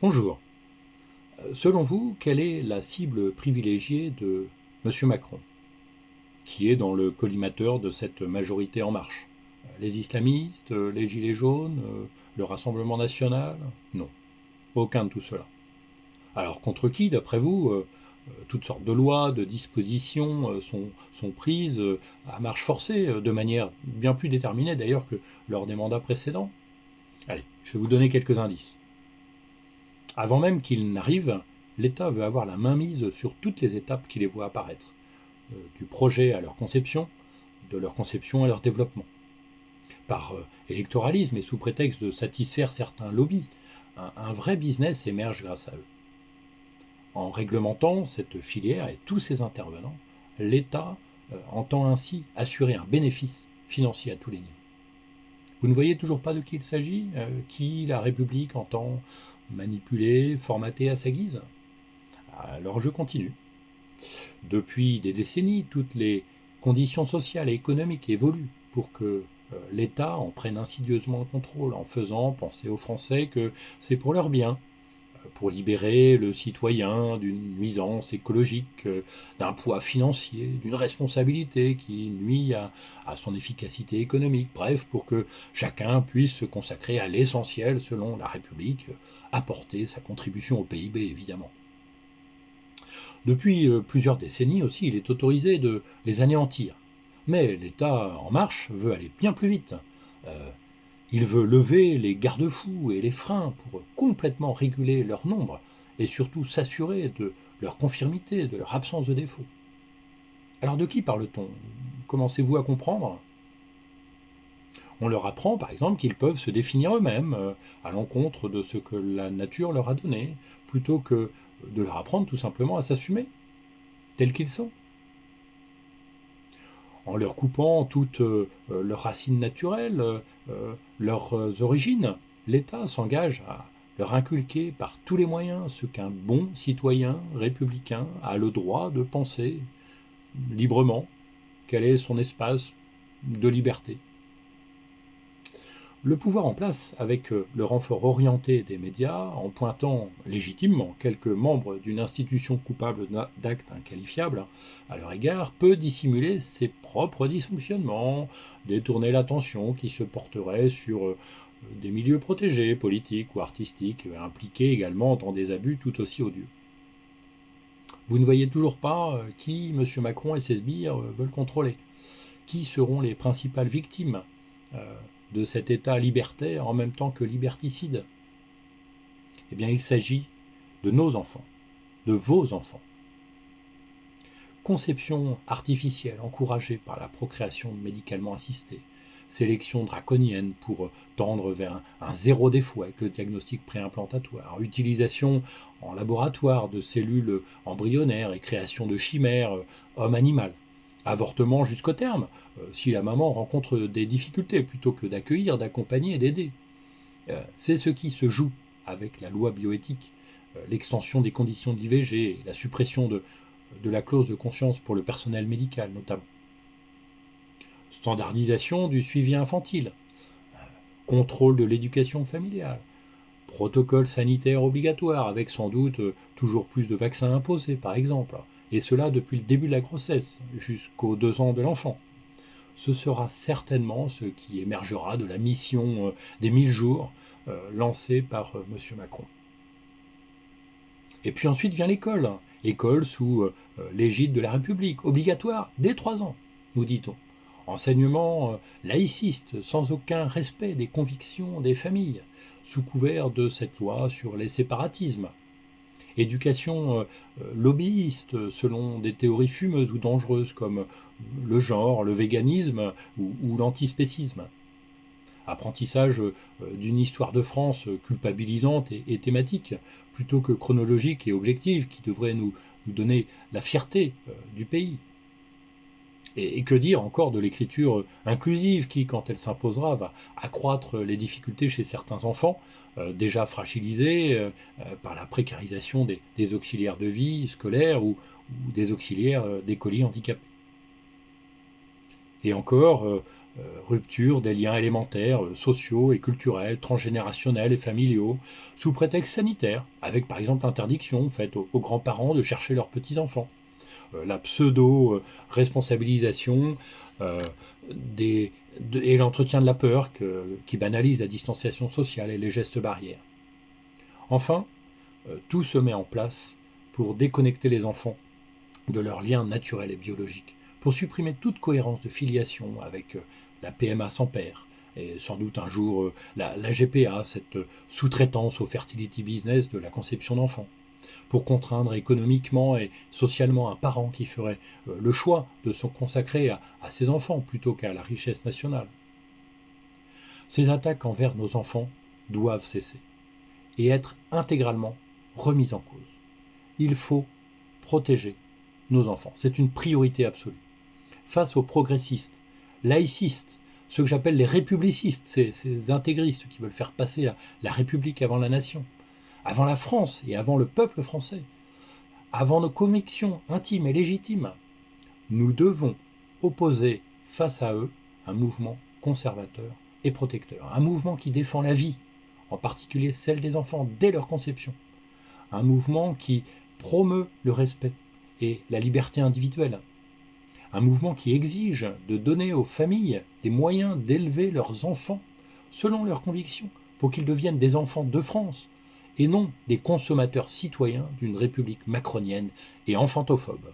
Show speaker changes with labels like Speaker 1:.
Speaker 1: Bonjour. Selon vous, quelle est la cible privilégiée de Monsieur Macron, qui est dans le collimateur de cette majorité En Marche? Les islamistes, les gilets jaunes, le Rassemblement national? Non, aucun de tout cela. Alors contre qui, d'après vous, toutes sortes de lois, de dispositions sont prises à marche forcée, de manière bien plus déterminée d'ailleurs que lors des mandats précédents? Allez, je vais vous donner quelques indices. Avant même qu'il n'arrive, l'État veut avoir la mainmise sur toutes les étapes qui les voient apparaître, du projet à leur conception, de leur conception à leur développement. Par électoralisme et sous prétexte de satisfaire certains lobbies, un vrai business émerge grâce à eux. En réglementant cette filière et tous ses intervenants, l'État entend ainsi assurer un bénéfice financier à tous les niveaux. Vous ne voyez toujours pas de qui il s'agit, qui la République entend manipuler, formater à sa guise? Alors je continue. Depuis des décennies, toutes les conditions sociales et économiques évoluent pour que l'État en prenne insidieusement le contrôle, en faisant penser aux Français que c'est pour leur bien, pour libérer le citoyen d'une nuisance écologique, d'un poids financier, d'une responsabilité qui nuit à son efficacité économique, bref, pour que chacun puisse se consacrer à l'essentiel selon la République, apporter sa contribution au PIB évidemment. Depuis plusieurs décennies aussi, il est autorisé de les anéantir. Mais l'État En Marche veut aller bien plus vite. Euh, il veut lever les garde-fous et les freins pour complètement réguler leur nombre et surtout s'assurer de leur conformité, de leur absence de défaut. Alors de qui parle-t-on? Commencez-vous à comprendre? On leur apprend par exemple qu'ils peuvent se définir eux-mêmes à l'encontre de ce que la nature leur a donné, plutôt que de leur apprendre tout simplement à s'assumer tels qu'ils sont, en leur coupant toutes leurs racines naturelles, leurs origines. L'État s'engage à leur inculquer par tous les moyens ce qu'un bon citoyen républicain a le droit de penser librement, quel est son espace de liberté. Le pouvoir en place, avec le renfort orienté des médias, en pointant légitimement quelques membres d'une institution coupable d'actes inqualifiables à leur égard, peut dissimuler ses propres dysfonctionnements, détourner l'attention qui se porterait sur des milieux protégés, politiques ou artistiques, impliqués également dans des abus tout aussi odieux. Vous ne voyez toujours pas qui M. Macron et ses sbires veulent contrôler. Qui seront les principales victimes de cet État libertaire en même temps que liberticide? Eh bien, il s'agit de nos enfants, de vos enfants. Conception artificielle encouragée par la procréation médicalement assistée, sélection draconienne pour tendre vers un zéro défaut avec le diagnostic préimplantatoire, utilisation en laboratoire de cellules embryonnaires et création de chimères homme-animal, avortement jusqu'au terme, si la maman rencontre des difficultés, plutôt que d'accueillir, d'accompagner et d'aider. C'est ce qui se joue avec la loi bioéthique, l'extension des conditions de l'IVG, la suppression de la clause de conscience pour le personnel médical notamment. Standardisation du suivi infantile, contrôle de l'éducation familiale, protocole sanitaire obligatoire avec sans doute toujours plus de vaccins imposés par exemple, et cela depuis le début de la grossesse jusqu'aux 2 ans de l'enfant. Ce sera certainement ce qui émergera de la mission des 1000 jours lancée par M. Macron. Et puis ensuite vient l'école, école sous l'égide de la République, obligatoire dès 3 ans, nous dit-on. Enseignement laïciste, sans aucun respect des convictions des familles, sous couvert de cette loi sur les séparatismes. Éducation lobbyiste, selon des théories fumeuses ou dangereuses comme le genre, le véganisme ou l'antispécisme. Apprentissage d'une histoire de France culpabilisante et thématique, plutôt que chronologique et objective, qui devrait nous donner la fierté du pays. Et que dire encore de l'écriture inclusive qui, quand elle s'imposera, va accroître les difficultés chez certains enfants, déjà fragilisés par la précarisation des auxiliaires de vie scolaires ou des auxiliaires d'écoliers handicapés. Et encore, Rupture des liens élémentaires, sociaux et culturels, transgénérationnels et familiaux, sous prétexte sanitaire, avec par exemple l'interdiction faite aux grands-parents de chercher leurs petits-enfants. La pseudo-responsabilisation et l'entretien de la peur qui banalise la distanciation sociale et les gestes barrières. Enfin, tout se met en place pour déconnecter les enfants de leurs liens naturels et biologiques, pour supprimer toute cohérence de filiation avec la PMA sans père, et sans doute un jour la GPA, cette sous-traitance au fertility business de la conception d'enfants, pour contraindre économiquement et socialement un parent qui ferait le choix de se consacrer à ses enfants plutôt qu'à la richesse nationale. Ces attaques envers nos enfants doivent cesser et être intégralement remises en cause. Il faut protéger nos enfants. C'est une priorité absolue. Face aux progressistes, laïcistes, ceux que j'appelle les républicistes, ces intégristes qui veulent faire passer la République avant la nation, avant la France et avant le peuple français, avant nos convictions intimes et légitimes, nous devons opposer face à eux un mouvement conservateur et protecteur, un mouvement qui défend la vie, en particulier celle des enfants dès leur conception, un mouvement qui promeut le respect et la liberté individuelle, un mouvement qui exige de donner aux familles des moyens d'élever leurs enfants selon leurs convictions, pour qu'ils deviennent des enfants de France, et non des consommateurs citoyens d'une république macronienne et enfantophobe.